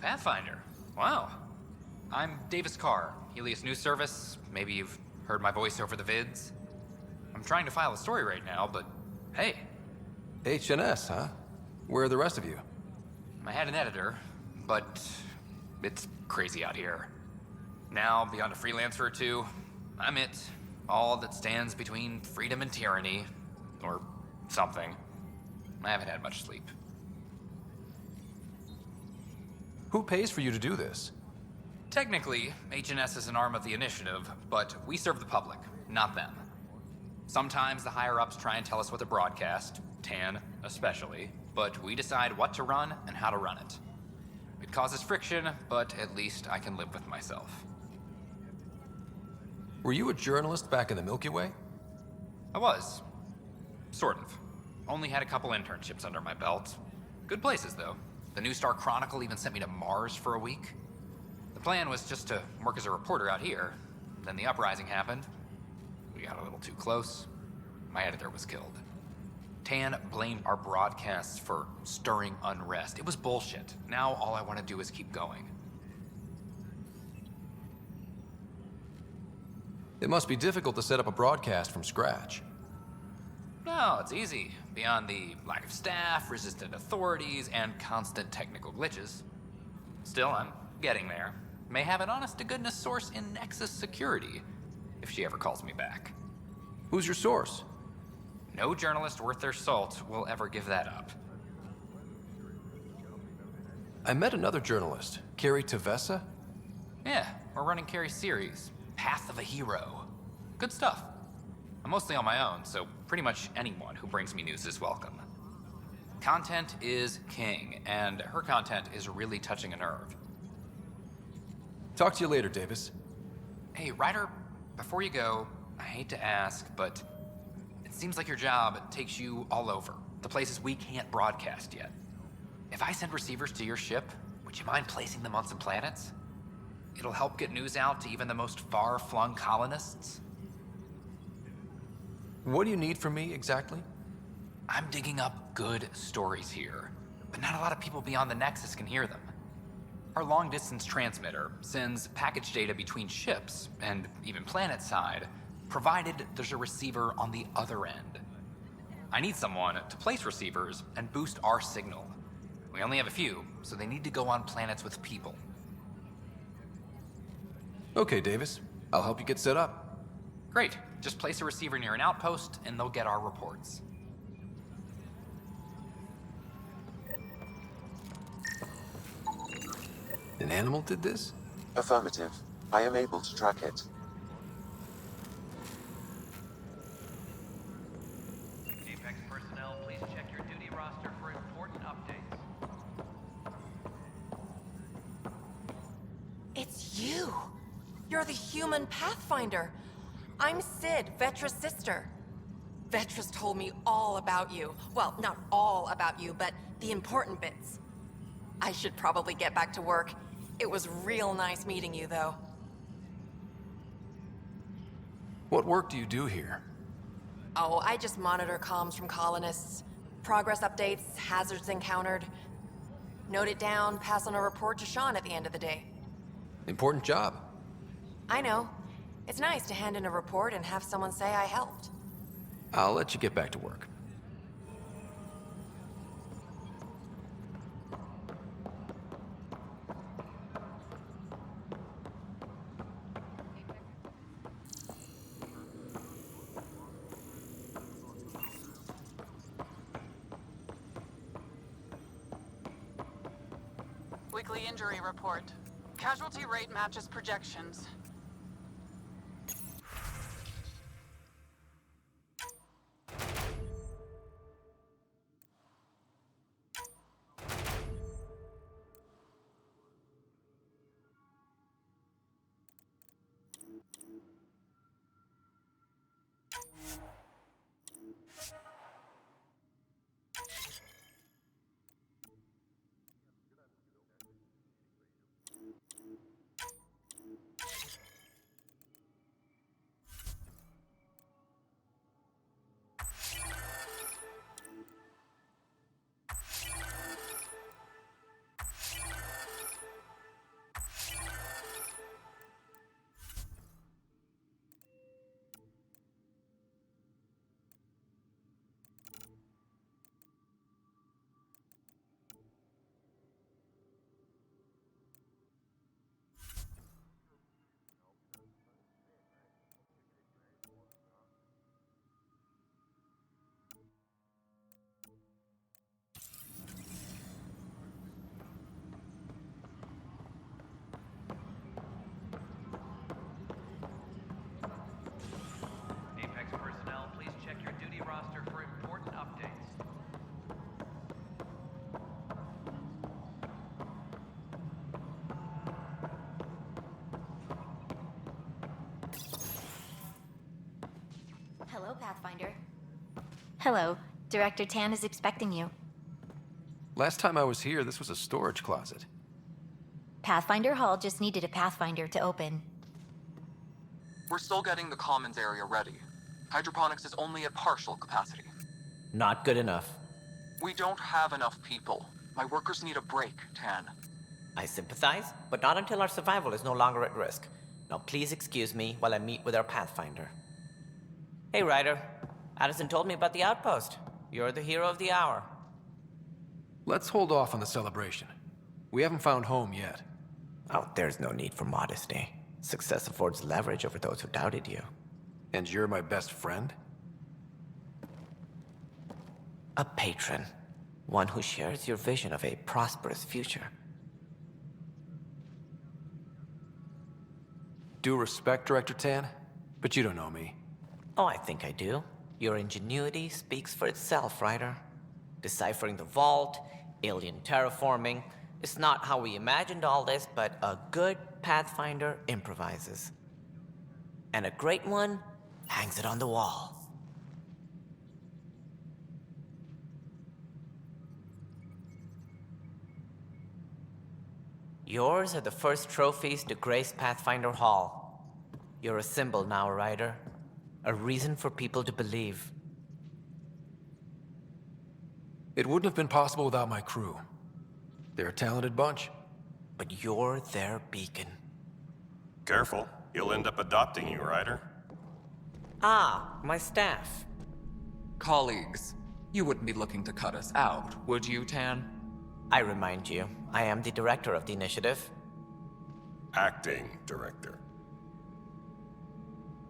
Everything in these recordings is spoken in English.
Pathfinder. Wow. I'm Davis Carr, Helios News Service. Maybe you've heard my voice over the vids. I'm trying to file a story right now, but hey. HNS, huh? Where are the rest of you? I had an editor, but it's crazy out here. Now, beyond a freelancer or two, I'm it. All that stands between freedom and tyranny. Or something. I haven't had much sleep. Who pays for you to do this? Technically, HNS is an arm of the initiative, but we serve the public, not them. Sometimes the higher-ups try and tell us what to broadcast, Tan especially, but we decide what to run and how to run it. It causes friction, but at least I can live with myself. Were you a journalist back in the Milky Way? I was. Sort of. Only had a couple internships under my belt. Good places, though. The New Star Chronicle even sent me to Mars for a week. The plan was just to work as a reporter out here. Then the uprising happened. We got a little too close. My editor was killed. Tan blamed our broadcasts for stirring unrest. It was bullshit. Now all I want to do is keep going. It must be difficult to set up a broadcast from scratch. No, it's easy. Beyond the lack of staff, resistant authorities, and constant technical glitches. Still, I'm getting there. May have an honest-to-goodness source in Nexus Security, if she ever calls me back. Who's your source? No journalist worth their salt will ever give that up. I met another journalist, Carrie Tavessa. Yeah, we're running Carrie's series, Path of a Hero. Good stuff. I'm mostly on my own, so pretty much anyone who brings me news is welcome. Content is king, and her content is really touching a nerve. Talk to you later, Davis. Hey, Ryder, before you go, I hate to ask, but it seems like your job takes you all over, the places we can't broadcast yet. If I send receivers to your ship, would you mind placing them on some planets? It'll help get news out to even the most far-flung colonists. What do you need from me, exactly? I'm digging up good stories here, but not a lot of people beyond the Nexus can hear them. Our long-distance transmitter sends package data between ships, and even planet-side, provided there's a receiver on the other end. I need someone to place receivers and boost our signal. We only have a few, so they need to go on planets with people. Okay, Davis. I'll help you get set up. Great. Just place a receiver near an outpost, and they'll get our reports. An animal did this? Affirmative. I am able to track it. Apex personnel, please check your duty roster for important updates. It's you! You're the human Pathfinder. I'm Sid, Vetra's sister. Vetra's told me all about you. Well, not all about you, but the important bits. I should probably get back to work. It was real nice meeting you, though. What work do you do here? Oh, I just monitor comms from colonists. Progress updates, hazards encountered. Note it down, pass on a report to Sean at the end of the day. Important job. I know. It's nice to hand in a report and have someone say I helped. I'll let you get back to work. Weekly injury report. Casualty rate matches projections. Hello, Pathfinder. Hello. Director Tan is expecting you. Last time I was here, this was a storage closet. Pathfinder Hall just needed a Pathfinder to open. We're still getting the commons area ready. Hydroponics is only at partial capacity. Not good enough. We don't have enough people. My workers need a break, Tan. I sympathize, but not until our survival is no longer at risk. Now please excuse me while I meet with our Pathfinder. Hey, Ryder. Addison told me about the outpost. You're the hero of the hour. Let's hold off on the celebration. We haven't found home yet. Oh, there's no need for modesty. Success affords leverage over those who doubted you. And you're my best friend? A patron. One who shares your vision of a prosperous future. Due respect, Director Tan, but you don't know me. Oh, I think I do. Your ingenuity speaks for itself, Ryder. Deciphering the vault, alien terraforming. It's not how we imagined all this, but a good Pathfinder improvises. And a great one hangs it on the wall. Yours are the first trophies to grace Pathfinder Hall. You're a symbol now, Ryder. A reason for people to believe. It wouldn't have been possible without my crew. They're a talented bunch. But you're their beacon. Careful. He'll end up adopting you, Ryder. Ah, my staff. Colleagues, you wouldn't be looking to cut us out, would you, Tan? I remind you, I am the director of the initiative. Acting director.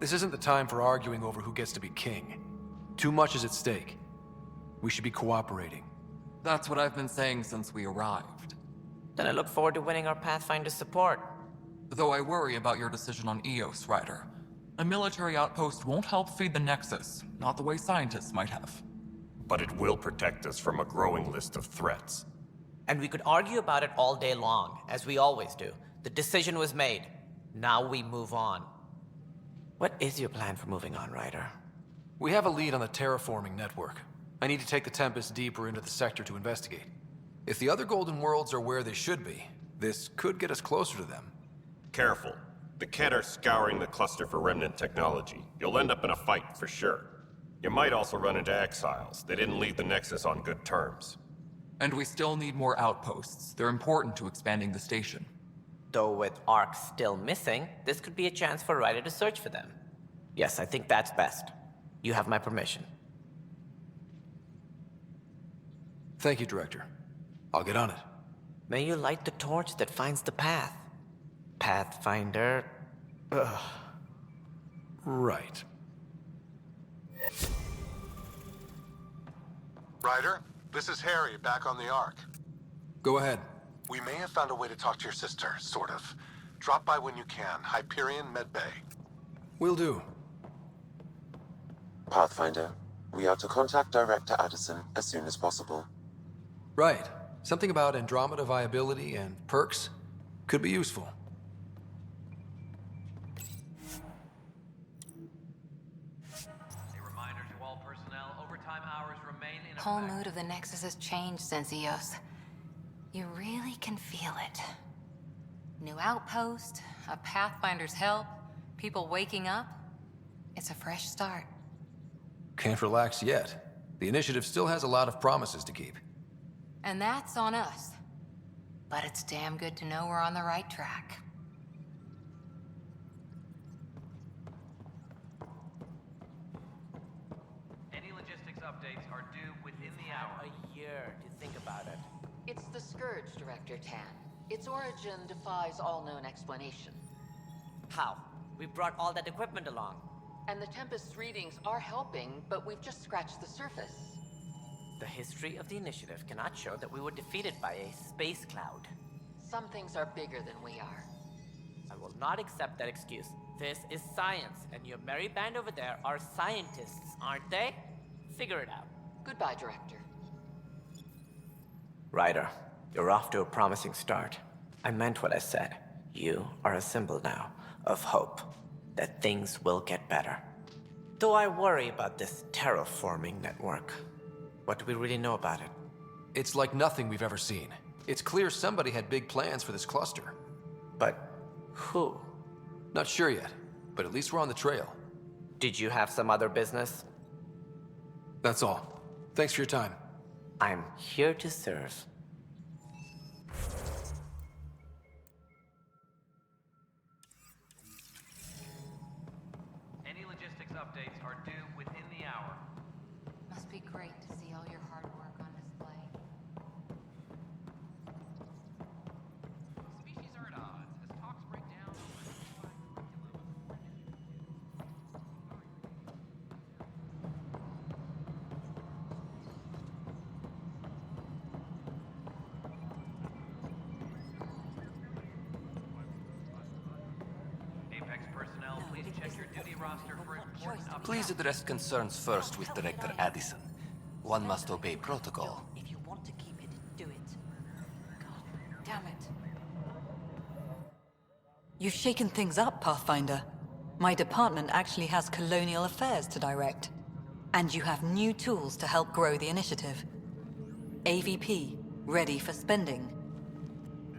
This isn't the time for arguing over who gets to be king. Too much is at stake. We should be cooperating. That's what I've been saying since we arrived. Then I look forward to winning our Pathfinder support. Though I worry about your decision on Eos, Ryder. A military outpost won't help feed the Nexus, not the way scientists might have. But it will protect us from a growing list of threats. And we could argue about it all day long, as we always do. The decision was made. Now we move on. What is your plan for moving on, Ryder? We have a lead on the terraforming network. I need to take the Tempest deeper into the sector to investigate. If the other Golden Worlds are where they should be, this could get us closer to them. Careful. The Kett are scouring the cluster for remnant technology. You'll end up in a fight, for sure. You might also run into exiles. They didn't leave the Nexus on good terms. And we still need more outposts. They're important to expanding the station. Though with Ark still missing, this could be a chance for Ryder to search for them. Yes, I think that's best. You have my permission. Thank you, Director. I'll get on it. May you light the torch that finds the path. Pathfinder... Ugh. Right. Ryder, this is Harry, back on the Ark. Go ahead. We may have found a way to talk to your sister, sort of. Drop by when you can. Hyperion Medbay. Will do. Pathfinder, we are to contact Director Addison as soon as possible. Right. Something about Andromeda viability and perks could be useful. A reminder to all personnel, overtime hours remain in Whole effect. mood of the Nexus has changed since Eos. You really can feel it. New outpost, a Pathfinder's help, people waking up. It's a fresh start. Can't relax yet. The initiative still has a lot of promises to keep. And that's on us. But it's damn good to know we're on the right track. Any logistics updates are due within the hour. A year to think about it. It's the Scourge, Director Tan. Its origin defies all known explanation. How? We brought all that equipment along. And the Tempest's readings are helping, but we've just scratched the surface. The history of the initiative cannot show that we were defeated by a space cloud. Some things are bigger than we are. I will not accept that excuse. This is science, and your merry band over there are scientists, aren't they? Figure it out. Goodbye, Director. Ryder, you're off to a promising start. I meant what I said. You are a symbol now of hope, that things will get better. Though I worry about this terraforming network. What do we really know about it? It's like nothing we've ever seen. It's clear somebody had big plans for this cluster. But who? Not sure yet, but at least we're on the trail. Did you have some other business? That's all. Thanks for your time. I'm here to serve. Any logistics updates are due within the hour. Must be great to see all your hard work on display. Species are at odds as talks break down Apex personnel, please check your duty roster for important updates. Please address concerns first with Director Addison. One must obey protocol. If you want to keep it, do it. God damn it. You've shaken things up, Pathfinder. My department actually has colonial affairs to direct. And you have new tools to help grow the initiative. AVP, ready for spending.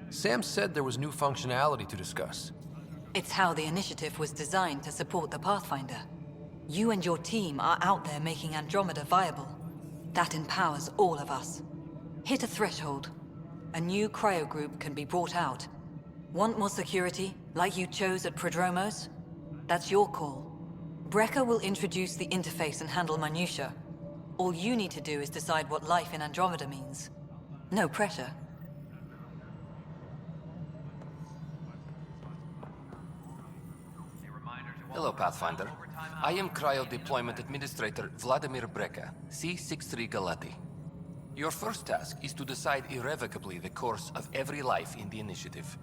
Sam said there was new functionality to discuss. It's how the initiative was designed to support the Pathfinder. You and your team are out there making Andromeda viable. That empowers all of us. Hit a threshold. A new cryo group can be brought out. Want more security, like you chose at Prodromos? That's your call. Brecker will introduce the interface and handle minutiae. All you need to do is decide what life in Andromeda means. No pressure. Hello, Pathfinder. I am Cryo Deployment Administrator Vladimir Breca, C-63 Galati. Your first task is to decide irrevocably the course of every life in the initiative.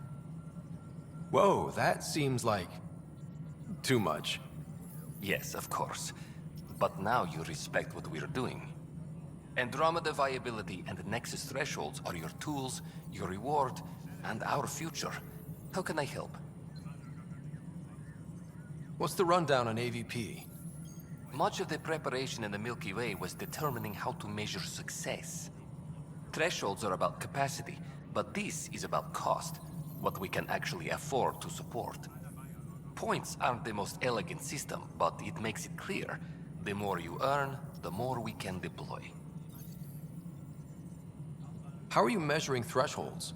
Whoa, that seems like... too much. Yes, of course. But now you respect what we're doing. Andromeda viability and Nexus thresholds are your tools, your reward, and our future. How can I help? What's the rundown on AVP? Much of the preparation in the Milky Way was determining how to measure success. Thresholds are about capacity, but this is about cost, what we can actually afford to support. Points aren't the most elegant system, but it makes it clear. The more you earn, the more we can deploy. How are you measuring thresholds?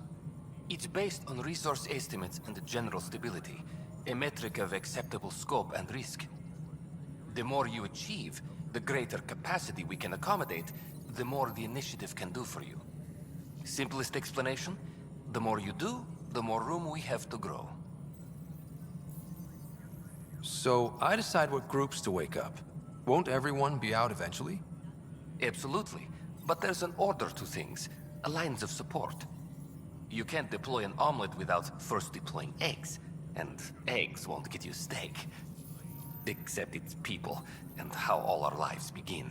It's based on resource estimates and general stability, a metric of acceptable scope and risk. The more you achieve, the greater capacity we can accommodate, the more the initiative can do for you. Simplest explanation, the more you do, the more room we have to grow. So, I decide what groups to wake up. Won't everyone be out eventually? Absolutely. But there's an order to things, a lines of support. You can't deploy an omelet without first deploying eggs. And eggs won't get you steak. Except it's people, and how all our lives begin.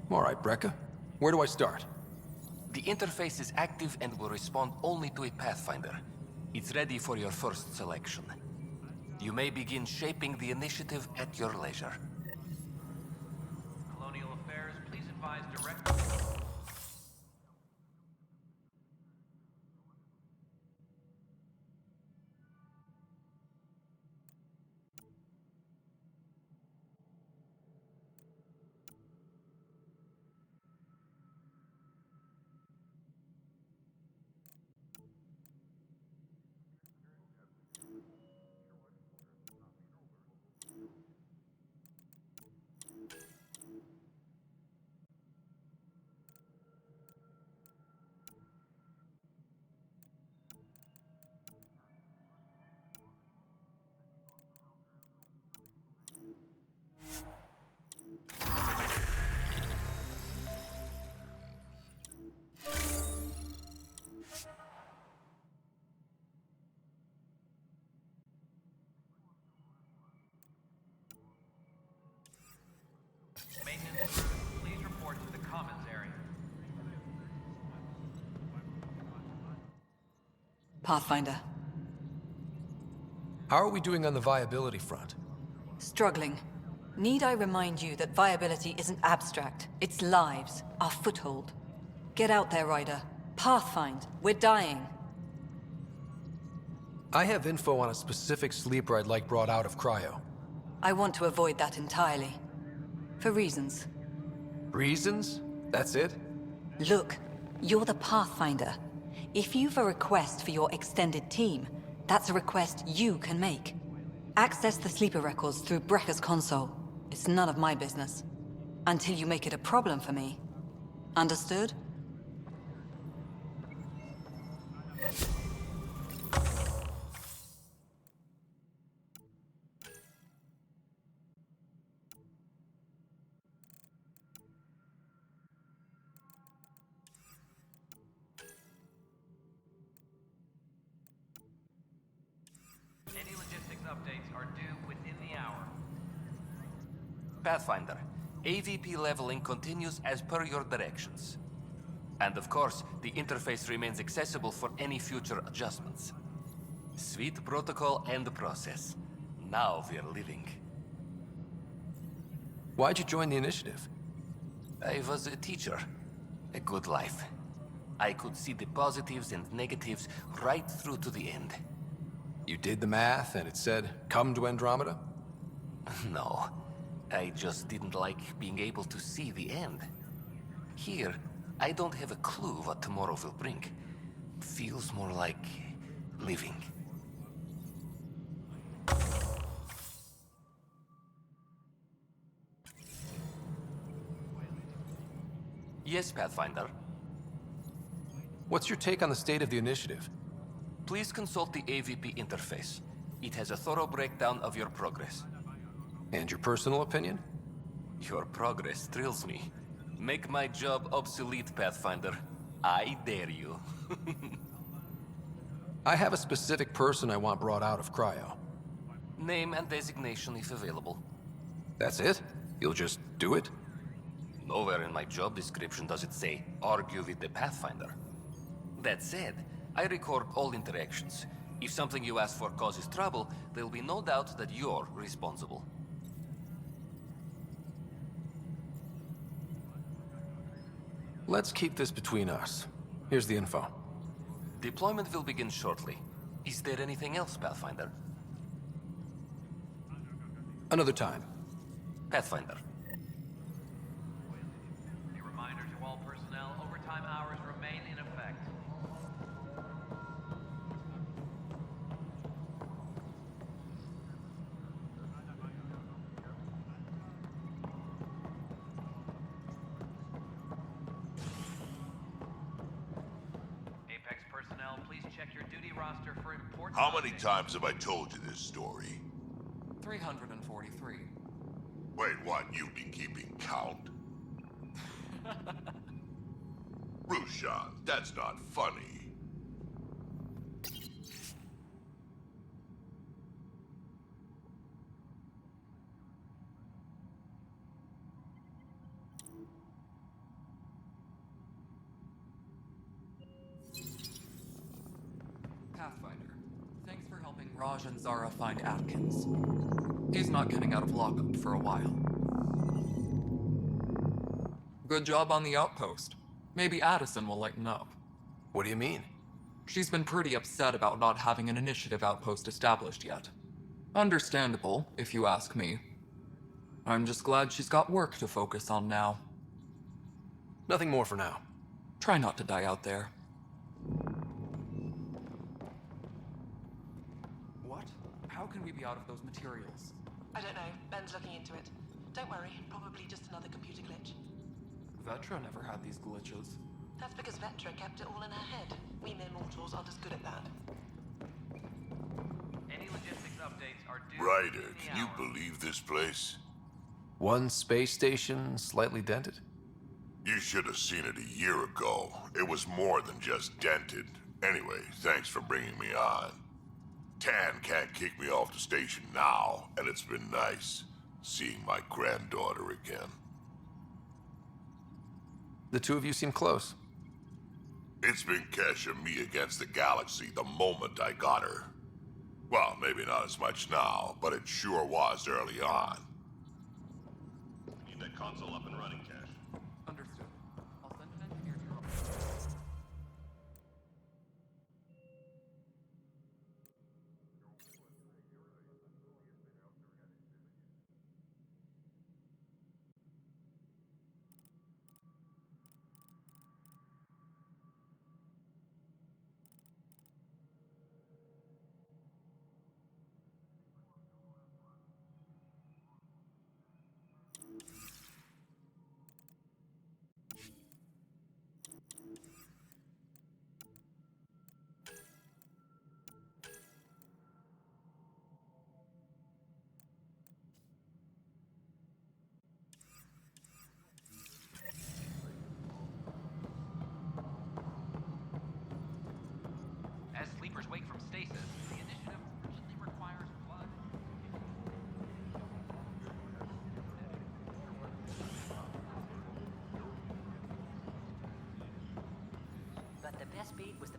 All right, Breca. Where do I start? The interface is active and will respond only to a Pathfinder. It's ready for your first selection. You may begin shaping the initiative at your leisure. Colonial Affairs, please advise direct... Maintenance crew, please report to the commons area. Pathfinder. How are we doing on the viability front? Struggling. Need I remind you that viability isn't abstract? It's lives, our foothold. Get out there, Ryder. Pathfind. We're dying. I have info on a specific sleeper I'd like brought out of cryo. I want to avoid that entirely. For reasons. Reasons? That's it? Look, you're the Pathfinder. If you've a request for your extended team, that's a request you can make. Access the sleeper records through Brecker's console. It's none of my business. Until you make it a problem for me. Understood? Any logistics updates are due within the hour. Pathfinder, AVP leveling continues as per your directions. And of course, the interface remains accessible for any future adjustments. Sweet protocol and process. Now we're living. Why'd you join the initiative? I was a teacher. A good life. I could see the positives and negatives right through to the end. You did the math and it said, come to Andromeda? No. I just didn't like being able to see the end. Here, I don't have a clue what tomorrow will bring. Feels more like living. Yes, Pathfinder. What's your take on the state of the initiative? Please consult the AVP interface. It has a thorough breakdown of your progress. And your personal opinion? Your progress thrills me. Make my job obsolete, Pathfinder. I dare you. I have a specific person I want brought out of cryo. Name and designation if available. That's it? You'll just do it? Nowhere in my job description does it say, argue with the Pathfinder. That said, I record all interactions. If something you ask for causes trouble, there'll be no doubt that you're responsible. Let's keep this between us. Here's the info. Deployment will begin shortly. Is there anything else, Pathfinder? Another time. Pathfinder. A reminder to all personnel, overtime hours remain in effect. Apex personnel, please check your duty roster for important How many updates. times have I told you this story? 343. Wait, what? You've been keeping count? Rushan, that's not funny. Pathfinder, thanks for helping Raj and Zara find Atkins. He's not getting out of lockup for a while. Good job on the outpost. Maybe Addison will lighten up. What do you mean? She's been pretty upset about not having an initiative outpost established yet. Understandable, if you ask me. I'm just glad she's got work to focus on now. Nothing more for now. Try not to die out there. What? How can we be out of those materials? I don't know. Ben's looking into it. Don't worry, probably just another computer glitch. Vetra never had these glitches. That's because Vetra kept it all in her head. We mere mortals aren't as good at that. Any logistics updates are due Ryder, within the can you hour. believe this place? One space station slightly dented? You should have seen it a year ago. It was more than just dented. Anyway, thanks for bringing me on. Tan can't kick me off the station now, and it's been nice seeing my granddaughter again. The two of you seem close. It's been Kesha me against the galaxy the moment I got her. Well, maybe not as much now, but it sure was early on. Need that console up and running, Cash. Understood. I'll send an engineer to your... As sleepers wake from stasis, the initiative urgently requires blood. But the best beat was the...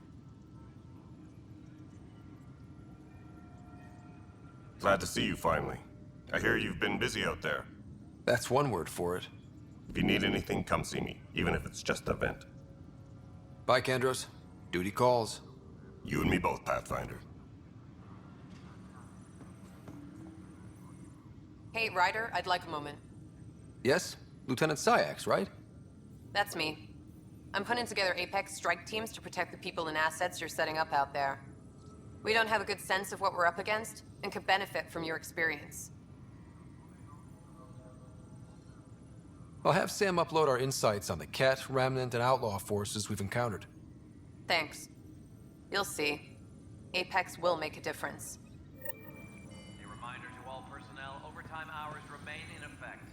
Glad to see you finally. I hear you've been busy out there. That's one word for it. If you need anything, come see me, even if it's just a vent. Bye, Kendros. Duty calls. You and me both, Pathfinder. Hey, Ryder, I'd like a moment. Yes? Lieutenant Syax, right? That's me. I'm putting together Apex strike teams to protect the people and assets you're setting up out there. We don't have a good sense of what we're up against, and could benefit from your experience. I'll have Sam upload our insights on the Ket, Remnant, and Outlaw forces we've encountered. Thanks. You'll see. Apex will make a difference. A reminder to all personnel, overtime hours remain in effect.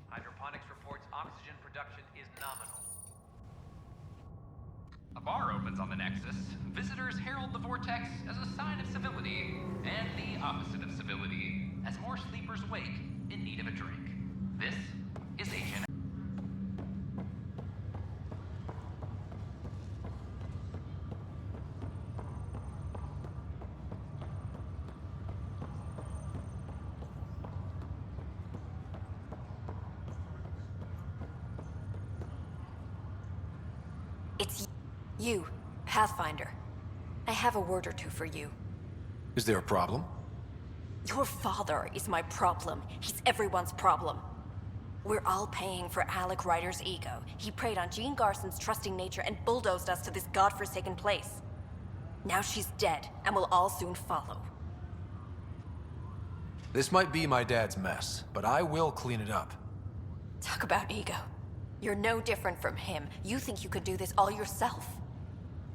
Hydroponics reports oxygen production is nominal. A bar opens on the Nexus. Visitors herald the vortex as a sign of civility, and the opposite of civility, as more sleepers wake in need of a drink. This is Agent... It's you, Pathfinder. I have a word or two for you. Is there a problem? Your father is my problem. He's everyone's problem. We're all paying for Alec Ryder's ego. He preyed on Jean Garson's trusting nature and bulldozed us to this godforsaken place. Now she's dead, and we'll all soon follow. This might be my dad's mess, but I will clean it up. Talk about ego. You're no different from him. You think you could do this all yourself.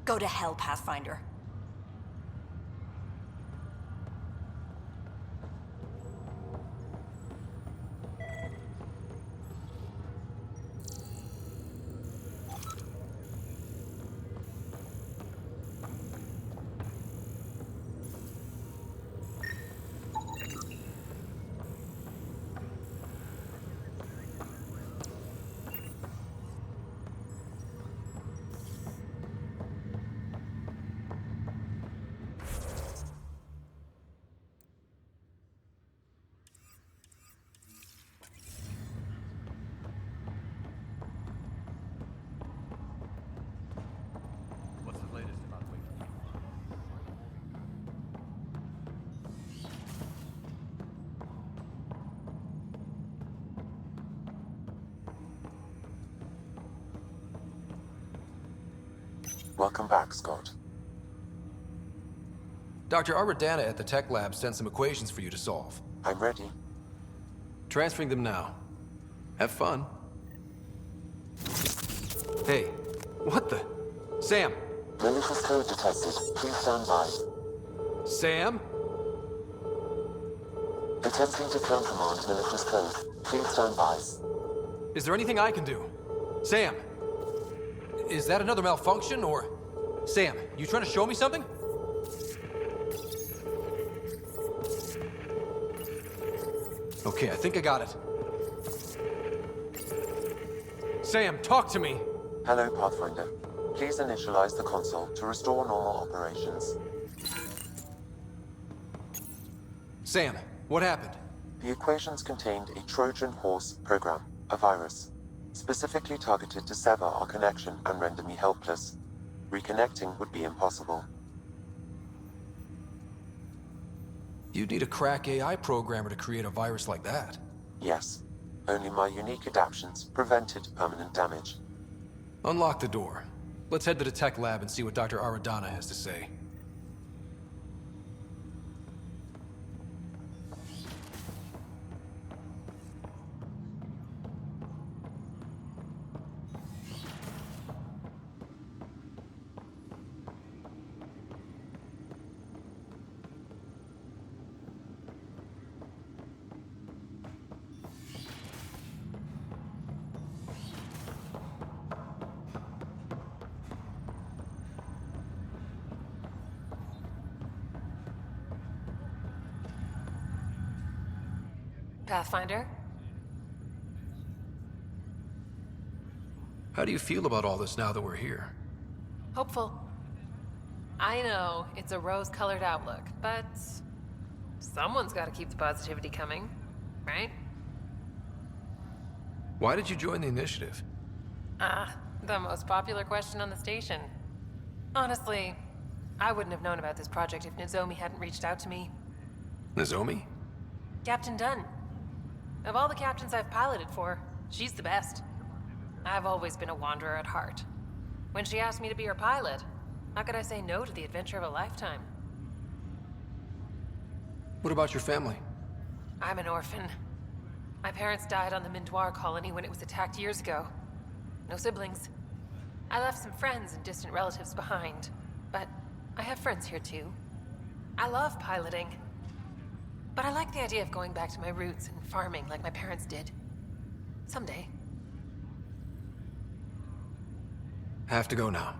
Go to hell, Pathfinder. What's the latest about Wiki? Welcome back, Scott. Dr. Aradana at the tech lab sent some equations for you to solve. I'm ready. Transferring them now. Have fun. Hey, what the? Sam! Malicious code detected. Please stand by. Sam? Attempting to countermand malicious code. Please stand by. Is there anything I can do? Sam! Is that another malfunction, or... Sam, you trying to show me something? Okay, I think I got it. Sam, talk to me! Hello, Pathfinder. Please initialize the console to restore normal operations. Sam, what happened? The equations contained a Trojan horse program, a virus, specifically targeted to sever our connection and render me helpless. Reconnecting would be impossible. You'd need a crack AI programmer to create a virus like that. Yes. Only my unique adaptions prevented permanent damage. Unlock the door. Let's head to the tech lab and see what Dr. Aradana has to say. Pathfinder? How do you feel about all this now that we're here? Hopeful. I know, it's a rose-colored outlook, but someone's got to keep the positivity coming, right? Why did you join the initiative? The most popular question on the station. Honestly, I wouldn't have known about this project if Nozomi hadn't reached out to me. Nozomi? Captain Dunn. Of all the captains I've piloted for, she's the best. I've always been a wanderer at heart. When she asked me to be her pilot, how could I say no to the adventure of a lifetime? What about your family? I'm an orphan. My parents died on the Mindoir colony when it was attacked years ago. No siblings. I left some friends and distant relatives behind, but I have friends here too. I love piloting. But I like the idea of going back to my roots and farming like my parents did. Someday. Have to go now.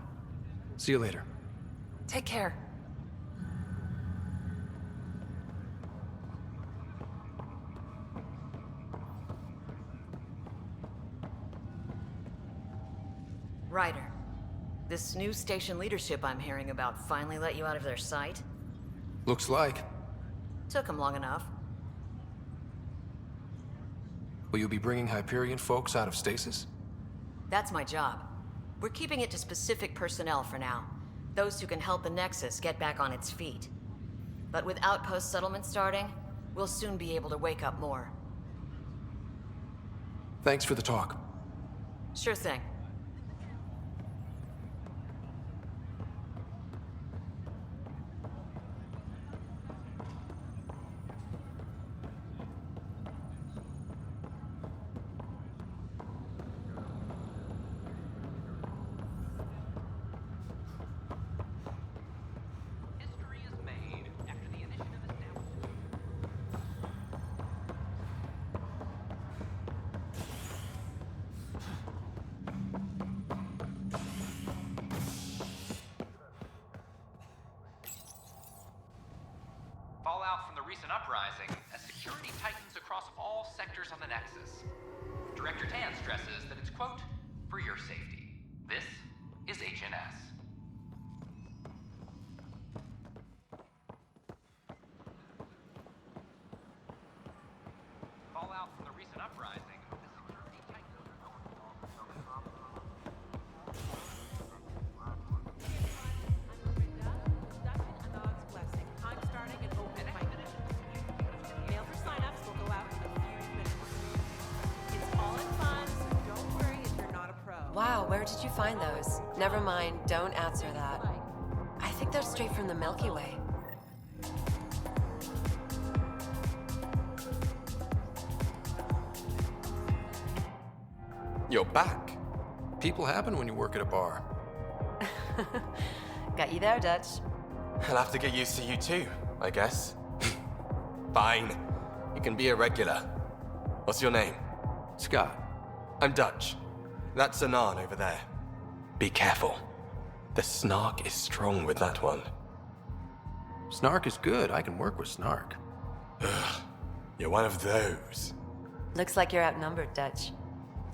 See you later. Take care. Ryder, this new station leadership I'm hearing about finally let you out of their sight? Looks like. Took them long enough. Will you be bringing Hyperion folks out of stasis? That's my job. We're keeping it to specific personnel for now. Those who can help the Nexus get back on its feet. But with outpost settlement starting, we'll soon be able to wake up more. Thanks for the talk. Sure thing. Fallout from the recent uprising as security tightens across all sectors on the Nexus. Director Tan stresses that it's, quote, for your safety. This is HNS. Fallout from the recent uprising as security tightens. Wow, where did you find those? Never mind, don't answer that. I think they're straight from the Milky Way. You're back. People happen when you work at a bar. Got you there, Dutch. I'll have to get used to you too, I guess. Fine. You can be a regular. What's your name? Scott. I'm Dutch. That's Anan over there. Be careful. The snark is strong with that one. Snark is good. I can work with snark. Ugh. You're one of those. Looks like you're outnumbered, Dutch.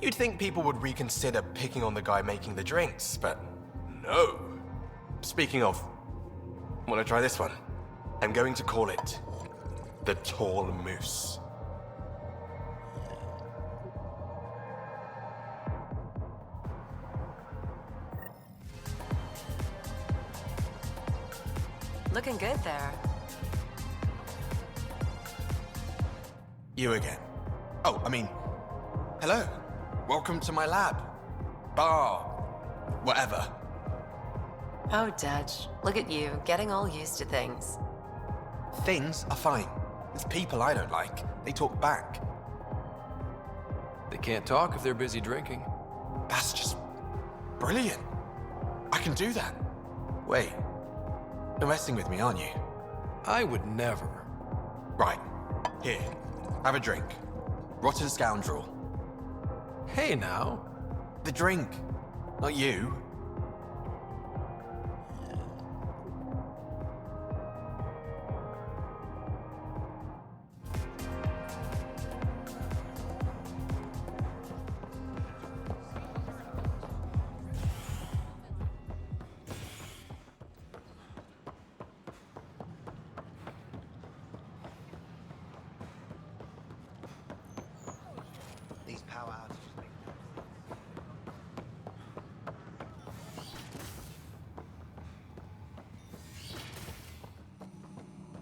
You'd think people would reconsider picking on the guy making the drinks, but no. Speaking of, wanna try this one? I'm going to call it the Tall Moose. Looking good there. You again. Oh, I mean, hello. Welcome to my lab. Bar. Whatever. Oh, Dutch. Look at you, getting all used to things. Things are fine. It's people I don't like. They talk back. They can't talk if they're busy drinking. That's just brilliant. I can do that. Wait. You're messing with me, aren't you? I would never. Right. Here. Have a drink. Rotten scoundrel. Hey now. The drink. Not you. These power outages make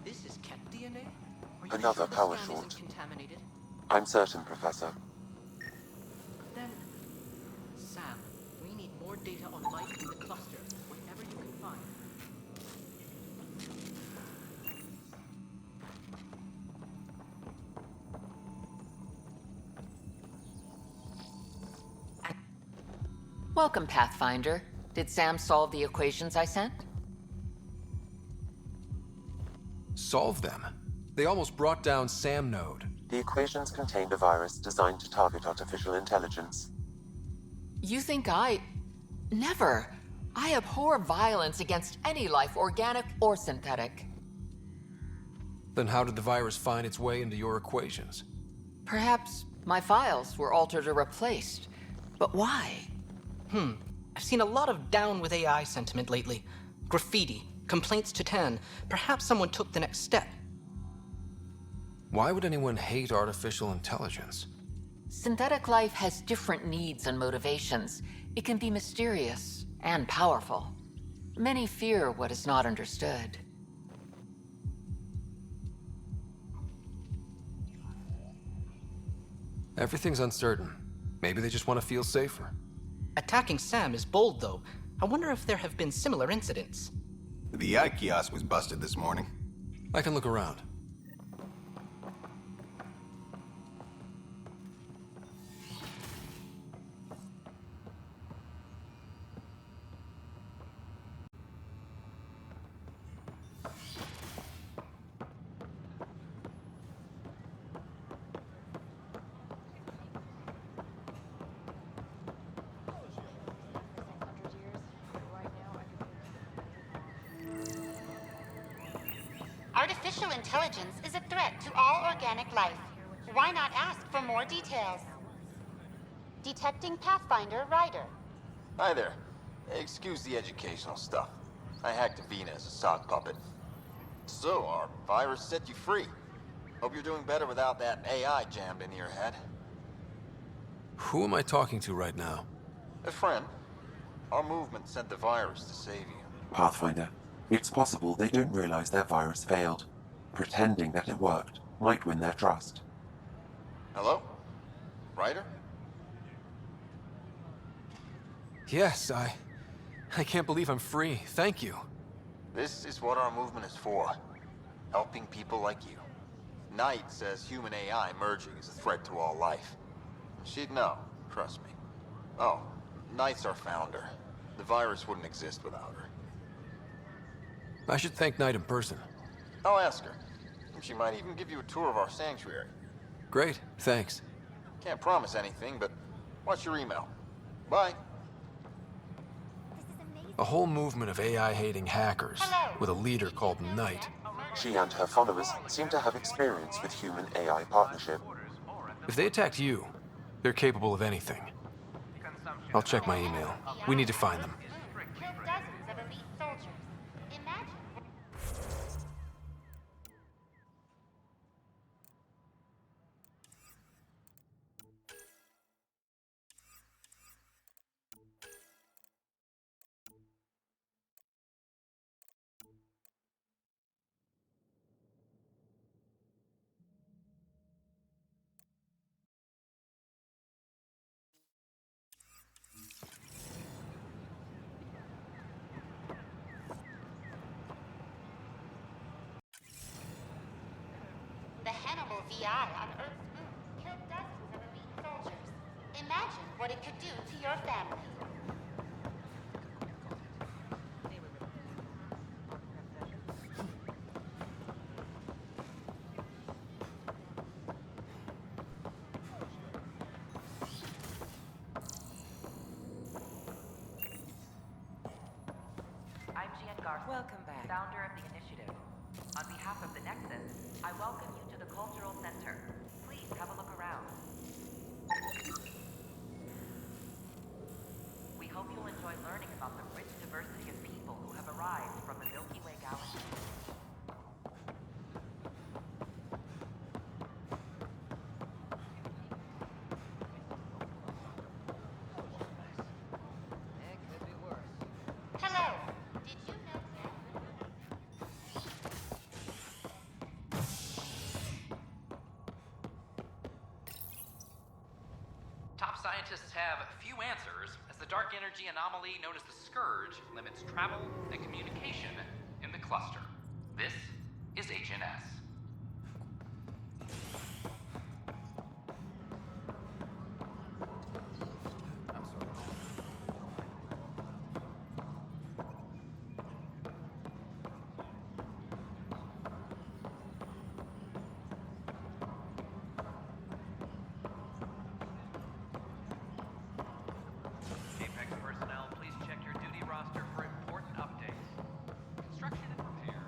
This is cat DNA? Another power short. I'm certain, Professor. Then, Sam, we need more data on life in the cluster, whatever you can find. Welcome, Pathfinder. Did Sam solve the equations I sent? Solve them? They almost brought down Sam Node. The equations contained a virus designed to target artificial intelligence. You think I... Never. I abhor violence against any life, organic or synthetic. Then how did the virus find its way into your equations? Perhaps my files were altered or replaced. But why? I've seen a lot of down with AI sentiment lately. Graffiti, complaints to Tan. Perhaps someone took the next step. Why would anyone hate artificial intelligence? Synthetic life has different needs and motivations. It can be mysterious and powerful. Many fear what is not understood. Everything's uncertain. Maybe they just want to feel safer. Attacking Sam is bold, though. I wonder if there have been similar incidents. The AI kiosk was busted this morning. I can look around. Artificial intelligence is a threat to all organic life. Why not ask for more details? Detecting Pathfinder Ryder. Hi there. Excuse the educational stuff. I hacked Avina as a sock puppet. So, our virus set you free. Hope you're doing better without that AI jammed into your head. Who am I talking to right now? A friend. Our movement sent the virus to save you. Pathfinder, it's possible they don't realize their virus failed. Pretending that it worked might win their trust. Hello? Ryder? Yes, I can't believe I'm free. Thank you. This is what our movement is for. Helping people like you. Knight says human AI merging is a threat to all life. She'd know, trust me. Oh, Knight's our founder. The virus wouldn't exist without her. I should thank Knight in person. I'll ask her. She might even give you a tour of our sanctuary. Great, thanks. Can't promise anything, but watch your email. Bye. A whole movement of AI-hating hackers with a leader called Knight. She and her followers seem to have experience with human-AI partnership. If they attacked you, they're capable of anything. I'll check my email. We need to find them. Killed dozens of elite soldiers. Imagine. The Hannibal VR on Earth's moon killed dozens of elite soldiers. Imagine what it could do to your family. I'm Gian Garth. Welcome back. Founder of the initiative. On behalf of the Nexus, I welcome you to the Cultural Center. Please have a look around. We hope you'll enjoy learning about the rich diversity of people who have arrived from the Milky Way galaxy. Hello. Did you know that? Top scientists have few answers, as the dark energy anomaly known as the Scourge limits travel and communication in the cluster. This is HNS. Apex personnel, please check your duty roster for important updates. Construction and repair.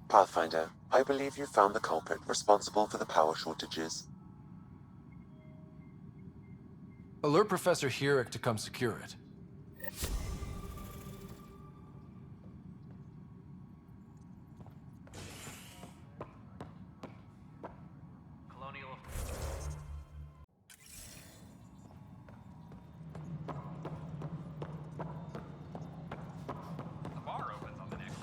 Pathfinder, I believe you found the culprit responsible for the power shortages. Alert Professor Hurek to come secure it. Colonial. The bar opens on the next.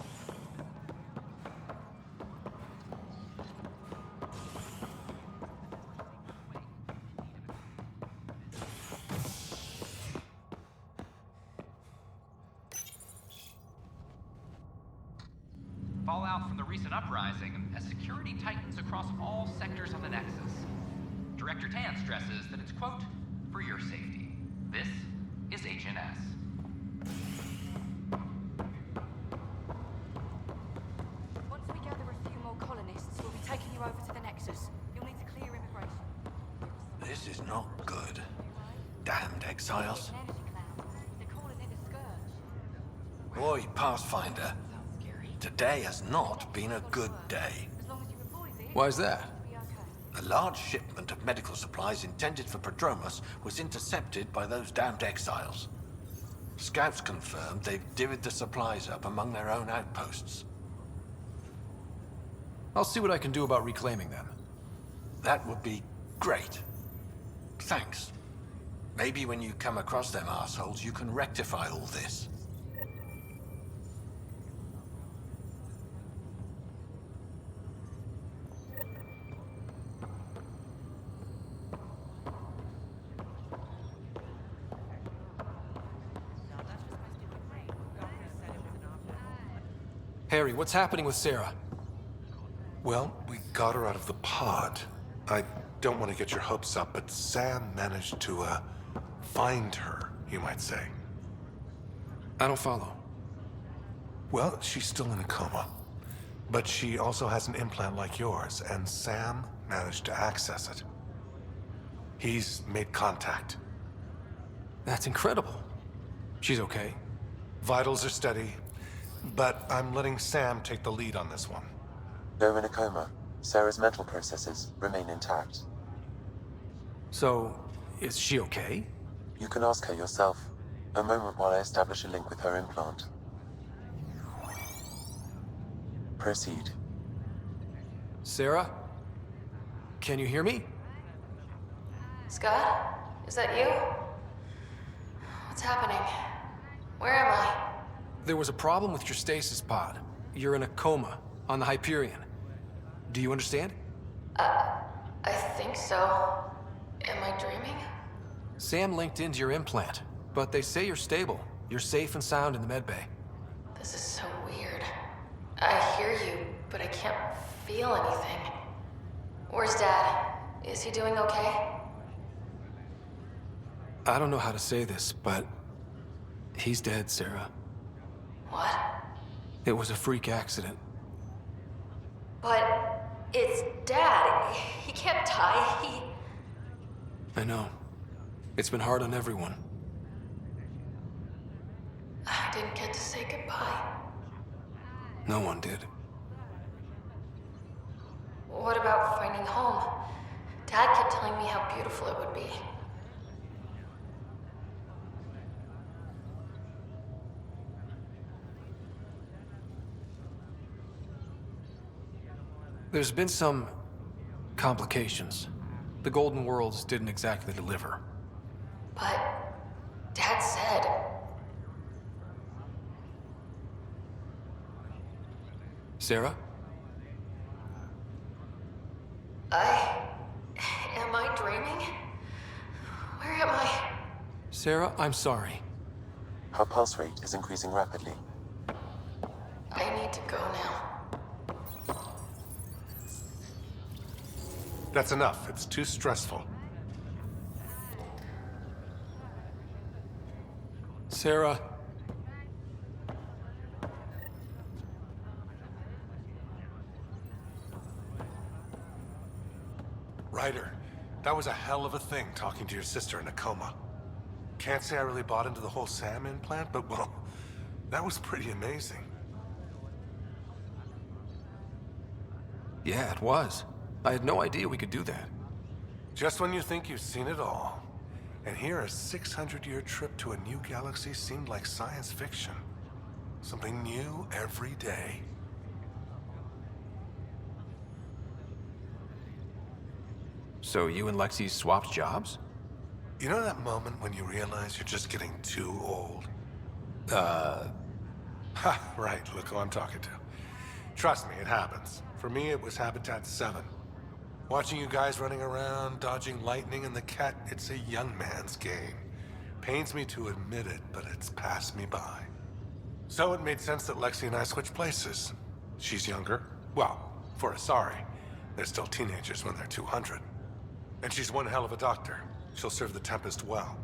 Fallout from the recent uprising as security tightens across all sectors of the Nexus. Director Tan stresses that it's, quote, for your safety. This is HNS. Once we gather a few more colonists, we'll be taking you over to the Nexus. You'll need to clear immigration. This is not good. Damned exiles. They're calling it a scourge. Oi, Pathfinder. Today has not been a good day. Why's that? A large shipment of medical supplies intended for Prodromos was intercepted by those damned exiles. Scouts confirmed they've divvied the supplies up among their own outposts. I'll see what I can do about reclaiming them. That would be great. Thanks. Maybe when you come across them assholes, you can rectify all this. Harry, what's happening with Sarah? Well, we got her out of the pod. I don't want to get your hopes up, but Sam managed to, find her, you might say. I don't follow. Well, she's still in a coma. But she also has an implant like yours, and Sam managed to access it. He's made contact. That's incredible. She's okay. Vitals are steady, but I'm letting Sam take the lead on this one. Though in a coma, Sarah's mental processes remain intact. So, is she okay? You can ask her yourself. A moment while I establish a link with her implant. Proceed. Sarah? Can you hear me? Scott? Is that you? What's happening? Where am I? There was a problem with your stasis pod. You're in a coma on the Hyperion. Do you understand? I think so. Am I dreaming? Sam linked into your implant, but they say you're stable. You're safe and sound in the medbay. This is so weird. I hear you, but I can't feel anything. Where's Dad? Is he doing okay? I don't know how to say this, but he's dead, Sarah. What? It was a freak accident. But it's Dad. He can't die. I know. It's been hard on everyone. I didn't get to say goodbye. No one did. What about finding home? Dad kept telling me how beautiful it would be. There's been some complications. The Golden Worlds didn't exactly deliver. But Dad said... Sarah? Am I dreaming? Where am I? Sarah, I'm sorry. Her pulse rate is increasing rapidly. I need to go now. That's enough. It's too stressful. Sarah. Ryder, that was a hell of a thing talking to your sister in a coma. Can't say I really bought into the whole Sam implant, but well, that was pretty amazing. Yeah, it was. I had no idea we could do that. Just when you think you've seen it all. And here a 600-year trip to a new galaxy seemed like science fiction. Something new every day. So you and Lexi swapped jobs? You know that moment when you realize you're just getting too old? Ha, right, look who I'm talking to. Trust me, it happens. For me, it was Habitat 7. Watching you guys running around, dodging lightning and the cat, it's a young man's game. Pains me to admit it, but it's passed me by. So it made sense that Lexi and I switched places. She's younger. Well, for Asari. They're still teenagers when they're 200. And she's one hell of a doctor. She'll serve the Tempest well.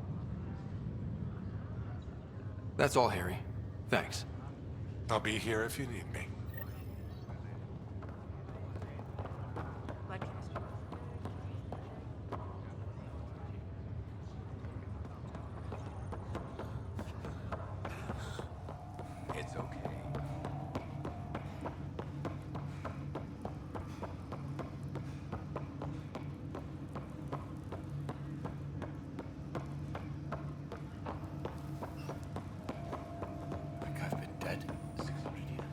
That's all, Harry. Thanks. I'll be here if you need me. It's okay. Like I've been dead 600 years.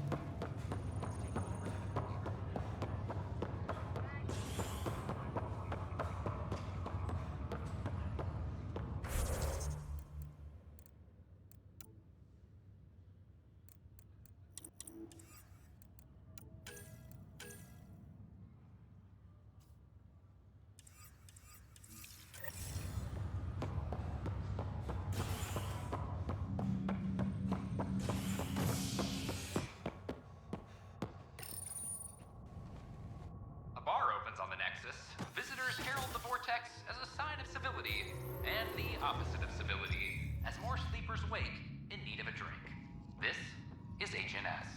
A bar opens on the Nexus. Visitors herald the vortex as a sign of civility, and the opposite of civility, as more sleepers wake in need of a drink. This is HNS.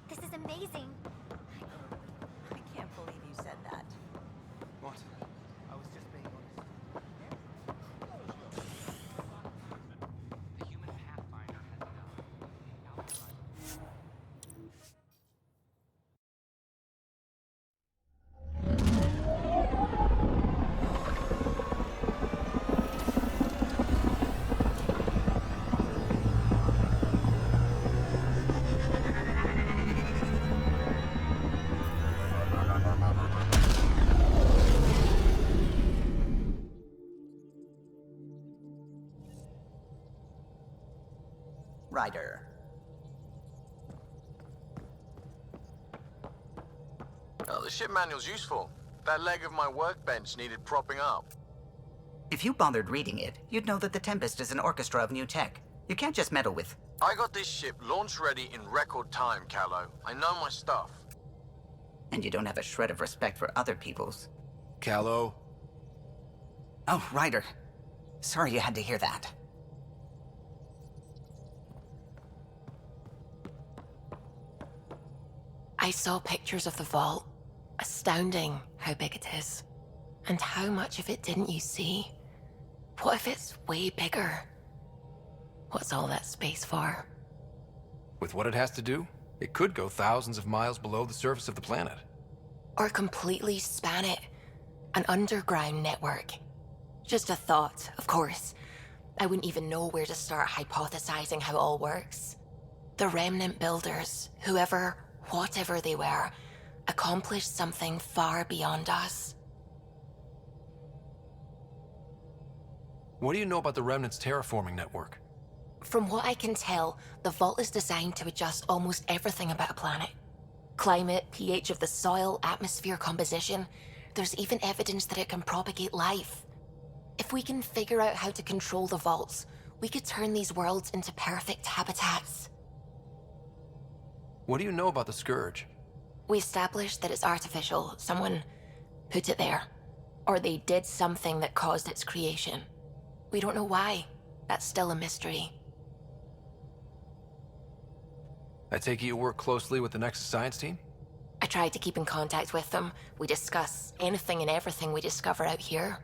This is amazing. I can't believe you said that. What? Ryder. Oh, the ship manual's useful. That leg of my workbench needed propping up. If you bothered reading it, you'd know that the Tempest is an orchestra of new tech. You can't just meddle with... I got this ship launch ready in record time, Callow. I know my stuff. And you don't have a shred of respect for other people's. Callow. Oh, Ryder. Sorry you had to hear that. I saw pictures of the vault. Astounding how big it is. And how much of it didn't you see? What if it's way bigger? What's all that space for? With what it has to do, it could go thousands of miles below the surface of the planet. Or completely span it. An underground network. Just a thought, of course. I wouldn't even know where to start hypothesizing how it all works. The Remnant builders, whoever, whatever they were, accomplished something far beyond us. What do you know about the Remnant's terraforming network? From what I can tell, the vault is designed to adjust almost everything about a planet. Climate, pH of the soil, atmosphere composition. There's even evidence that it can propagate life. If we can figure out how to control the vaults, we could turn these worlds into perfect habitats. What do you know about the Scourge? We established that it's artificial. Someone put it there. Or they did something that caused its creation. We don't know why. That's still a mystery. I take it you work closely with the Nexus science team? I tried to keep in contact with them. We discuss anything and everything we discover out here.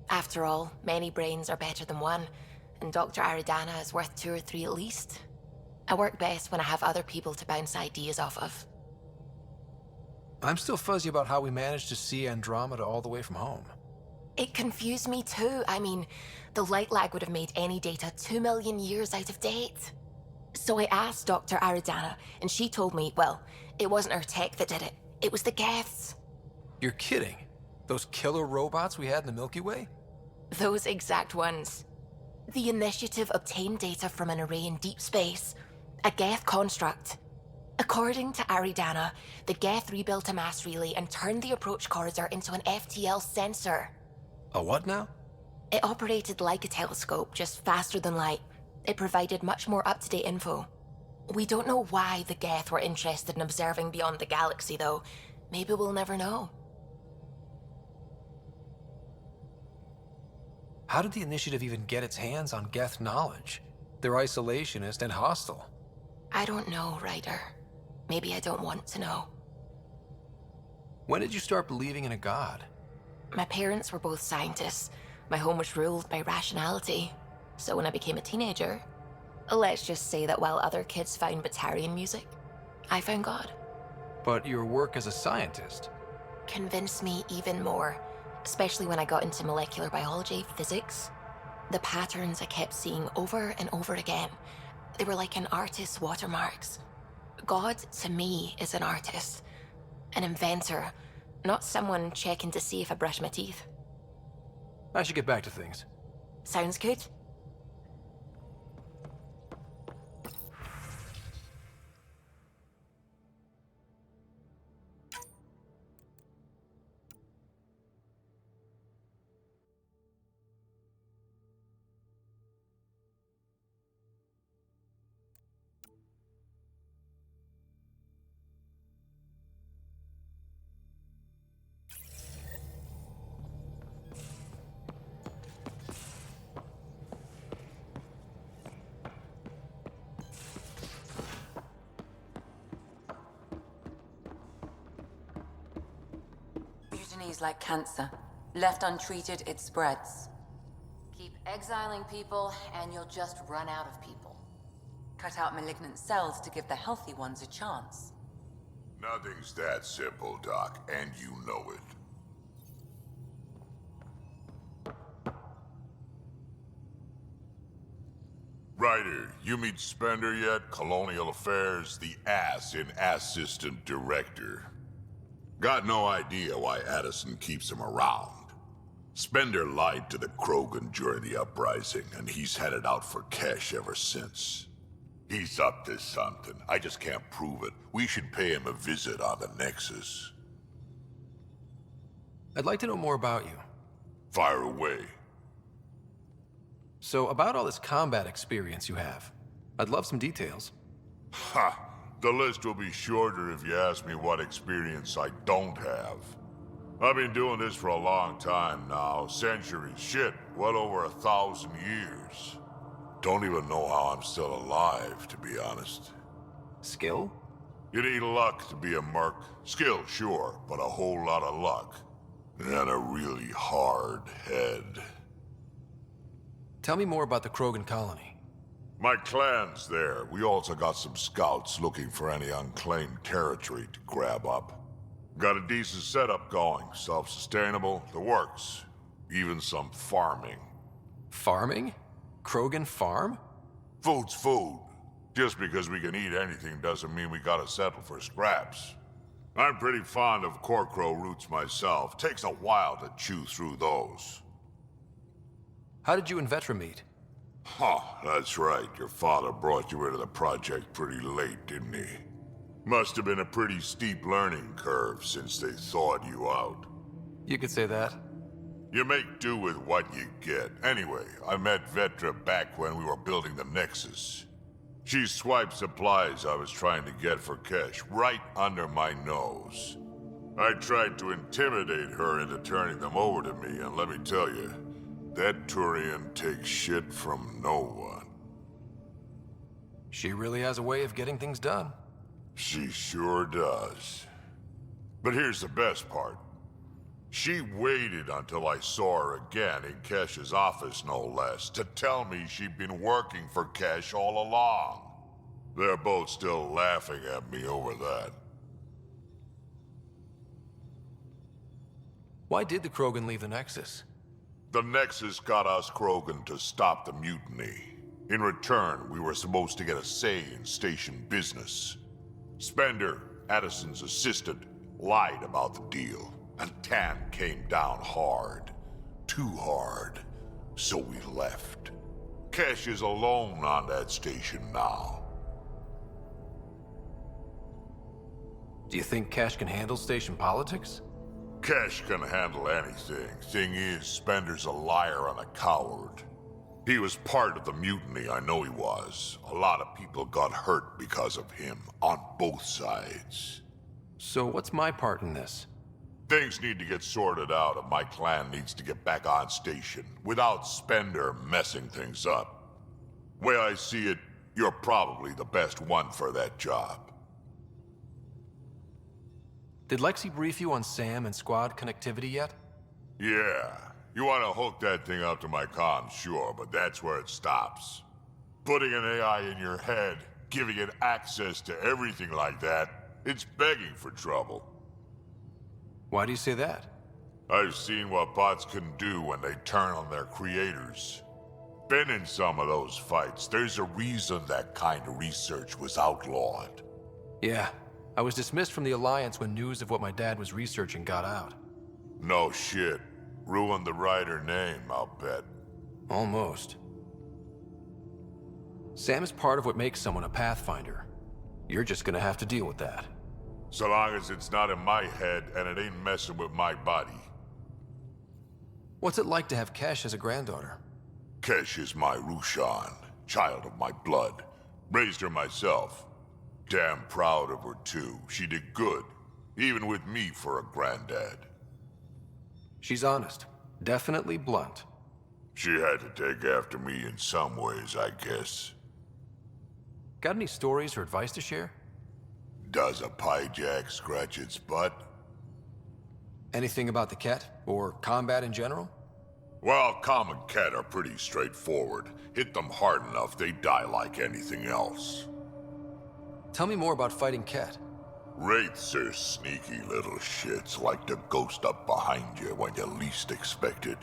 After all, many brains are better than one, and Dr. Aridana is worth 2 or 3 at least. I work best when I have other people to bounce ideas off of. I'm still fuzzy about how we managed to see Andromeda all the way from home. It confused me too. I mean, the light lag would have made any data 2 million years out of date. So I asked Dr. Aridana, and she told me, well, it wasn't her tech that did it. It was the Geths. You're kidding. Those killer robots we had in the Milky Way? Those exact ones. The Initiative obtained data from an array in deep space. A Geth construct. According to Aridana, the Geth rebuilt a mass relay and turned the approach corridor into an FTL sensor. A what now? It operated like a telescope, just faster than light. It provided much more up-to-date info. We don't know why the Geth were interested in observing beyond the galaxy, though. Maybe we'll never know. How did the Initiative even get its hands on Geth knowledge? They're isolationist and hostile. I don't know, Ryder. Maybe I don't want to know. When did you start believing in a god? My parents were both scientists. My home was ruled by rationality. So when I became a teenager, let's just say that while other kids found Batarian music, I found God. But your work as a scientist Convinced me even more, especially when I got into molecular biology, physics. The patterns I kept seeing over and over again, they were like an artist's watermarks. God, to me, is an artist, an inventor, not someone checking to see if I brush my teeth. I should get back to things. Sounds good. Mutiny is like cancer. Left untreated, it spreads. Keep exiling people, and you'll just run out of people. Cut out malignant cells to give the healthy ones a chance. Nothing's that simple, Doc, and you know it. Ryder, you meet Spender yet? Colonial Affairs, the ass in Assistant Director. Got no idea why Addison keeps him around. Spender lied to the Krogan during the uprising, and he's had it out for cash ever since. He's up to something. I just can't prove it. We should pay him a visit on the Nexus. I'd like to know more about you. Fire away. So, about all this combat experience you have, I'd love some details. Ha! The list will be shorter if you ask me what experience I don't have. I've been doing this for a long time now. Centuries. Shit, well over 1,000 years. Don't even know how I'm still alive, to be honest. Skill? You need luck to be a merc. Skill, sure, but a whole lot of luck. And a really hard head. Tell me more about the Krogan colony. My clan's there. We also got some scouts looking for any unclaimed territory to grab up. Got a decent setup going. Self-sustainable, the works. Even some farming. Farming? Krogan farm? Food's food. Just because we can eat anything doesn't mean we gotta settle for scraps. I'm pretty fond of Corcrow roots myself. Takes a while to chew through those. How did you and Vetra meet? Huh, that's right. Your father brought you into the project pretty late, didn't he? Must have been a pretty steep learning curve since they thawed you out. You could say that. You make do with what you get. Anyway, I met Vetra back when we were building the Nexus. She swiped supplies I was trying to get for Kesh right under my nose. I tried to intimidate her into turning them over to me, and let me tell you, that Turian takes shit from no one. She really has a way of getting things done. She sure does. But here's the best part. She waited until I saw her again in Kesh's office, no less, to tell me she'd been working for Kesh all along. They're both still laughing at me over that. Why did the Krogan leave the Nexus? The Nexus got us Krogan to stop the mutiny. In return, we were supposed to get a say in station business. Spender, Addison's assistant, lied about the deal, and Tan came down hard. Too hard. So we left. Kesh is alone on that station now. Do you think Cash can handle station politics? Kesh can handle anything. Thing is, Spender's a liar and a coward. He was part of the mutiny, I know he was. A lot of people got hurt because of him, on both sides. So what's my part in this? Things need to get sorted out and my clan needs to get back on station, without Spender messing things up. Way I see it, you're probably the best one for that job. Did Lexi brief you on SAM and squad connectivity yet? Yeah. You want to hook that thing up to my comms, sure, but that's where it stops. Putting an AI in your head, giving it access to everything like that, it's begging for trouble. Why do you say that? I've seen what bots can do when they turn on their creators. Been in some of those fights. There's a reason that kind of research was outlawed. Yeah. I was dismissed from the Alliance when news of what my dad was researching got out. No shit. Ruined the writer name, I'll bet. Almost. Sam is part of what makes someone a Pathfinder. You're just gonna have to deal with that. So long as it's not in my head and it ain't messing with my body. What's it like to have Kesh as a granddaughter? Kesh is my Rushan, child of my blood. Raised her myself. Damn proud of her too. She did good, even with me for a granddad. She's honest. Definitely blunt. She had to take after me in some ways, I guess. Got any stories or advice to share? Does a piejack scratch its butt? Anything about the Ket, or combat in general? Well, common Ket are pretty straightforward. Hit them hard enough, they die like anything else. Tell me more about fighting Ket. Wraiths are sneaky little shits, like to ghost up behind you when you least expect it.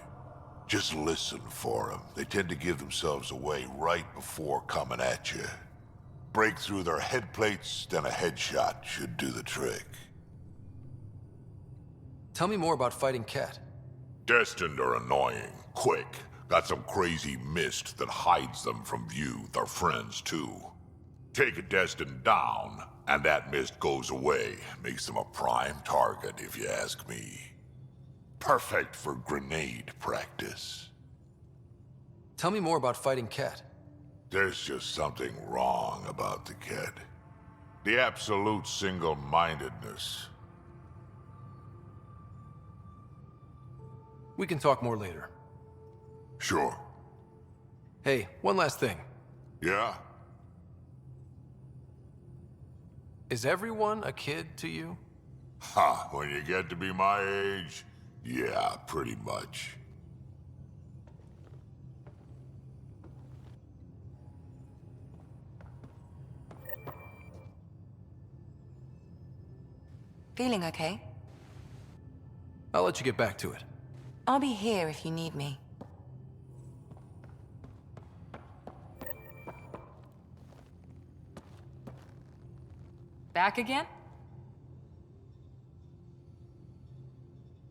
Just listen for them. They tend to give themselves away right before coming at you. Break through their head plates, then a headshot should do the trick. Tell me more about fighting Ket. Destined are annoying, quick. Got some crazy mist that hides them from view, their friends too. Take a destined down, and that mist goes away. Makes them a prime target, if you ask me. Perfect for grenade practice. Tell me more about fighting Ket. There's just something wrong about the kid. The absolute single-mindedness. We can talk more later. Sure. Hey, one last thing. Yeah? Is everyone a kid to you? Ha, when you get to be my age, yeah, pretty much. Feeling okay? I'll let you get back to it. I'll be here if you need me. Back again?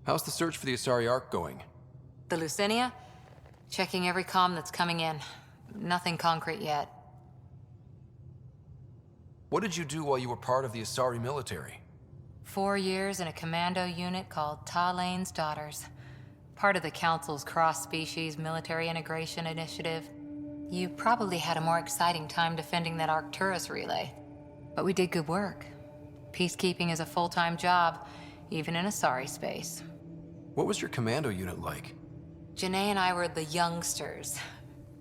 How's the search for the Asari Ark going? The Lucinia? Checking every comm that's coming in. Nothing concrete yet. What did you do while you were part of the Asari military? 4 years in a commando unit called Talane's Daughters. Part of the Council's cross-species military integration initiative. You probably had a more exciting time defending that Arcturus relay. But we did good work. Peacekeeping is a full-time job, even in Asari space. What was your commando unit like? Janae and I were the youngsters.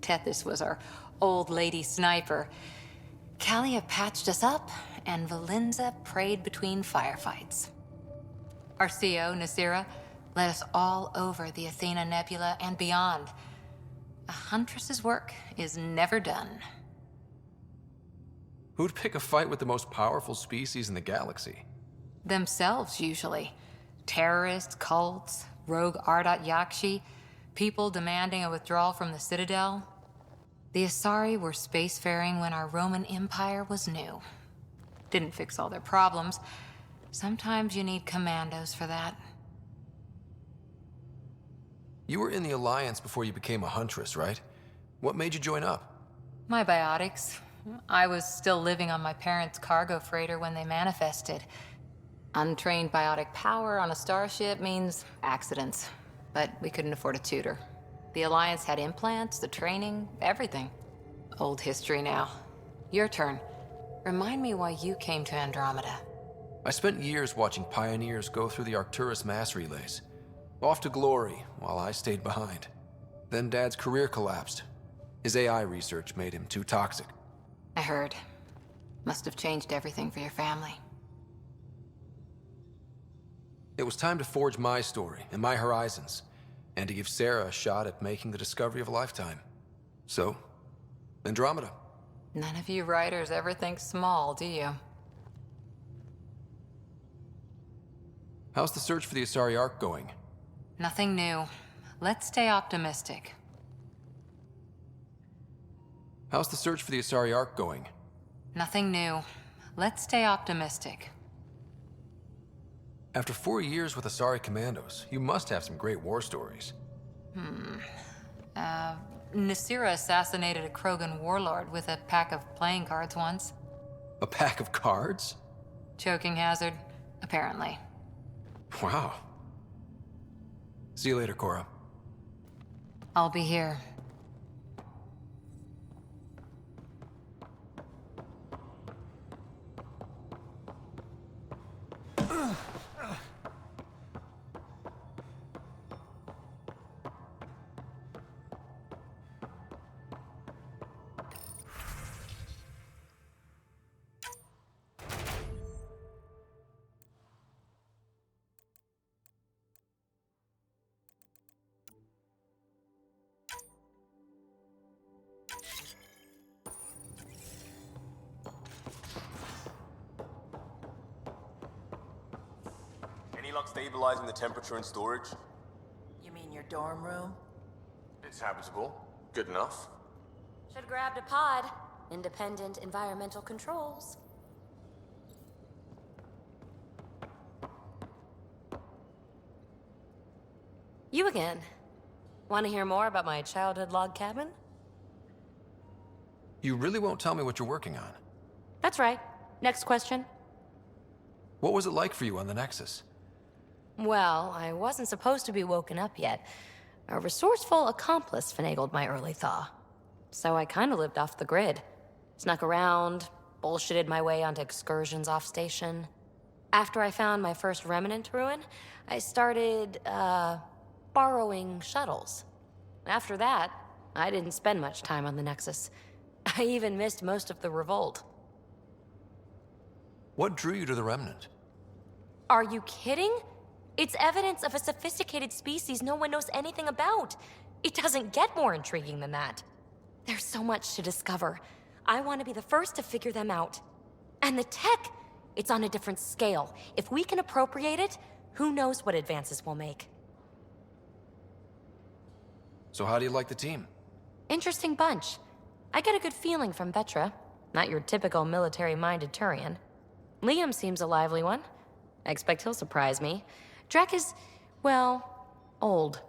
Tethys was our old lady sniper. Kalia patched us up, and Valenza prayed between firefights. Our CO, Nasira, led us all over the Athena Nebula and beyond. A huntress's work is never done. Who'd pick a fight with the most powerful species in the galaxy? Themselves, usually. Terrorists, cults, rogue Ardat Yakshi, people demanding a withdrawal from the Citadel. The Asari were spacefaring when our Roman Empire was new. Didn't fix all their problems. Sometimes you need commandos for that. You were in the Alliance before you became a huntress, right? What made you join up? My biotics. I was still living on my parents' cargo freighter when they manifested. Untrained biotic power on a starship means accidents. But we couldn't afford a tutor. The Alliance had implants, the training, everything. Old history now. Your turn. Remind me why you came to Andromeda. I spent years watching pioneers go through the Arcturus mass relays. Off to glory, while I stayed behind. Then Dad's career collapsed. His AI research made him too toxic. I heard. Must have changed everything for your family. It was time to forge my story and my horizons, and to give Sarah a shot at making the discovery of a lifetime. So, Andromeda. None of you writers ever think small, do you? How's the search for the Asari Ark going? Nothing new. Let's stay optimistic. How's the search for the Asari Ark going? Nothing new. Let's stay optimistic. After 4 years with Asari Commandos, you must have some great war stories. Nasira assassinated a Krogan warlord with a pack of playing cards once. A pack of cards? Choking hazard, apparently. Wow. See you later, Cora. I'll be here. Any luck stabilizing the temperature in storage? You mean your dorm room? It's habitable. Good enough. Should grabbed a pod. Independent environmental controls. You again. Want to hear more about my childhood log cabin? You really won't tell me what you're working on? That's right. Next question. What was it like for you on the Nexus? Well, I wasn't supposed to be woken up yet. A resourceful accomplice finagled my early thaw. So I kinda lived off the grid. Snuck around, bullshitted my way onto excursions off station. After I found my first remnant ruin, I started, borrowing shuttles. After that, I didn't spend much time on the Nexus. I even missed most of the revolt. What drew you to the Remnant? Are you kidding? It's evidence of a sophisticated species no one knows anything about. It doesn't get more intriguing than that. There's so much to discover. I want to be the first to figure them out. And the tech, it's on a different scale. If we can appropriate it, who knows what advances we'll make. So how do you like the team? Interesting bunch. I get a good feeling from Vetra. Not your typical military-minded Turian. Liam seems a lively one. I expect he'll surprise me. Drek is, well, old.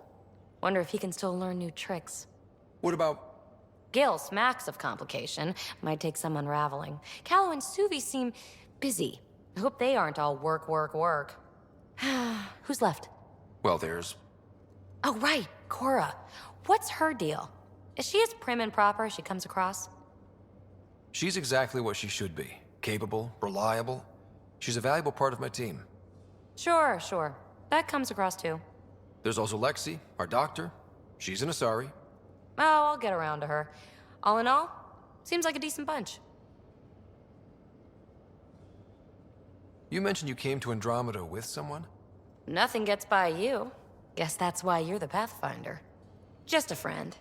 Wonder if he can still learn new tricks. What about... Gil smacks of complication. Might take some unraveling. Callow and Suvi seem busy. I hope they aren't all work, work, work. Who's left? Well, there's... Oh, right, Cora. What's her deal? Is she as prim and proper as she comes across? She's exactly what she should be. Capable, reliable. She's a valuable part of my team. Sure. That comes across too. There's also Lexi, our doctor. She's an Asari. Oh, I'll get around to her. All in all, seems like a decent bunch. You mentioned you came to Andromeda with someone? Nothing gets by you. Guess that's why you're the Pathfinder. Just a friend.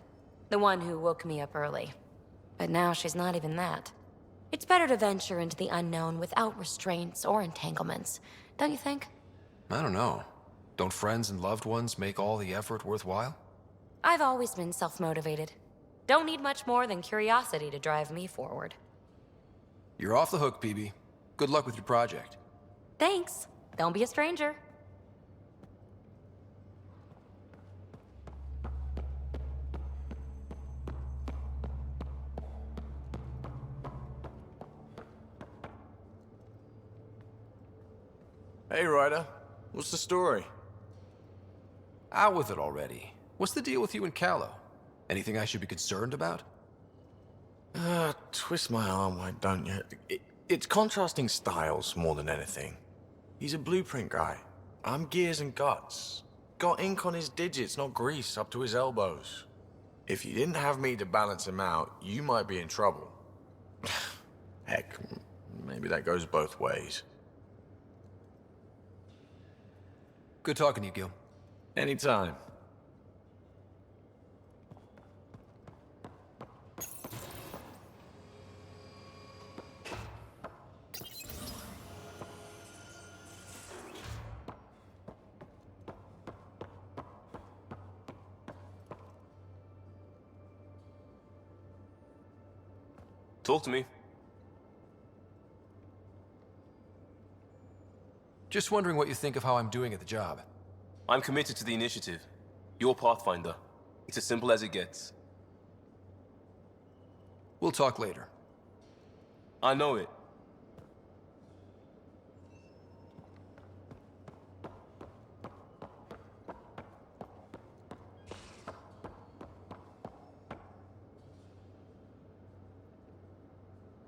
The one who woke me up early. But now she's not even that. It's better to venture into the unknown without restraints or entanglements, don't you think? I don't know. Don't friends and loved ones make all the effort worthwhile? I've always been self-motivated. Don't need much more than curiosity to drive me forward. You're off the hook, PB. Good luck with your project. Thanks. Don't be a stranger. Hey, Ryder. What's the story? Out with it already. What's the deal with you and Callow? Anything I should be concerned about? Twist my arm, why don't you? It's contrasting styles more than anything. He's a blueprint guy. I'm gears and guts. Got ink on his digits, not grease, up to his elbows. If you didn't have me to balance him out, you might be in trouble. Heck, maybe that goes both ways. Good talking to you, Gil. Anytime. Talk to me. Just wondering what you think of how I'm doing at the job. I'm committed to the initiative. You're Pathfinder. It's as simple as it gets. We'll talk later. I know it.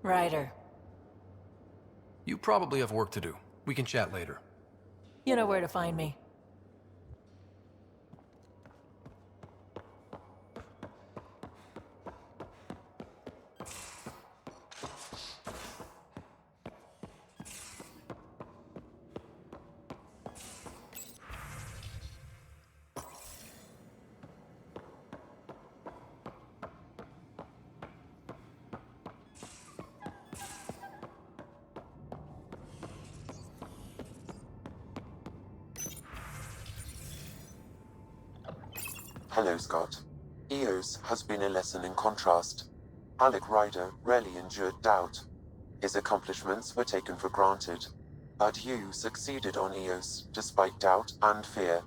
Ryder. You probably have work to do. We can chat later. You know where to find me. Hello, Scott. EOS has been a lesson in contrast. Alec Ryder rarely endured doubt. His accomplishments were taken for granted. But you succeeded on EOS, despite doubt and fear.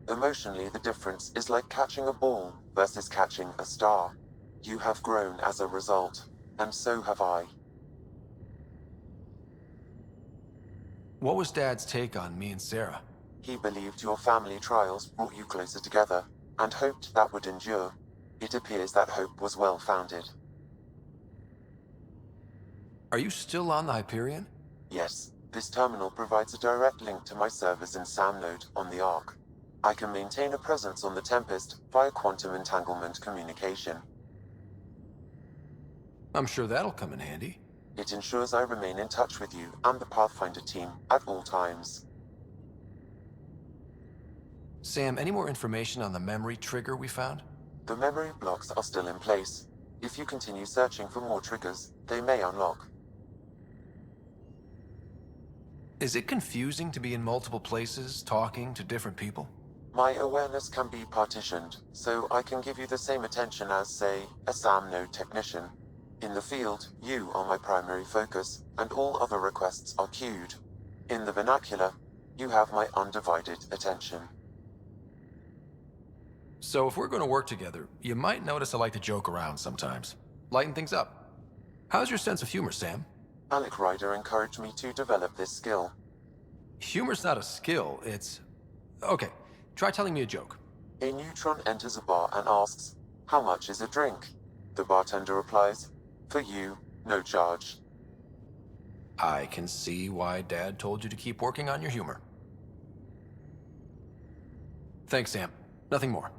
Emotionally, the difference is like catching a ball versus catching a star. You have grown as a result, and so have I. What was Dad's take on me and Sarah? He believed your family trials brought you closer together, and hoped that would endure. It appears that hope was well-founded. Are you still on the Hyperion? Yes, this terminal provides a direct link to my servers in SAM node on the Ark. I can maintain a presence on the Tempest via quantum entanglement communication. I'm sure that'll come in handy. It ensures I remain in touch with you and the Pathfinder team at all times. Sam, any more information on the memory trigger we found? The memory blocks are still in place. If you continue searching for more triggers, they may unlock. Is it confusing to be in multiple places, talking to different people? My awareness can be partitioned, so I can give you the same attention as, say, a SAM node technician. In the field, you are my primary focus, and all other requests are queued. In the vernacular, you have my undivided attention. So if we're going to work together, you might notice I like to joke around sometimes. Lighten things up. How's your sense of humor, Sam? Alec Ryder encouraged me to develop this skill. Humor's not a skill, it's... Okay, try telling me a joke. A neutron enters a bar and asks, "How much is a drink?" The bartender replies, "For you, no charge." I can see why Dad told you to keep working on your humor. Thanks, Sam. Nothing more.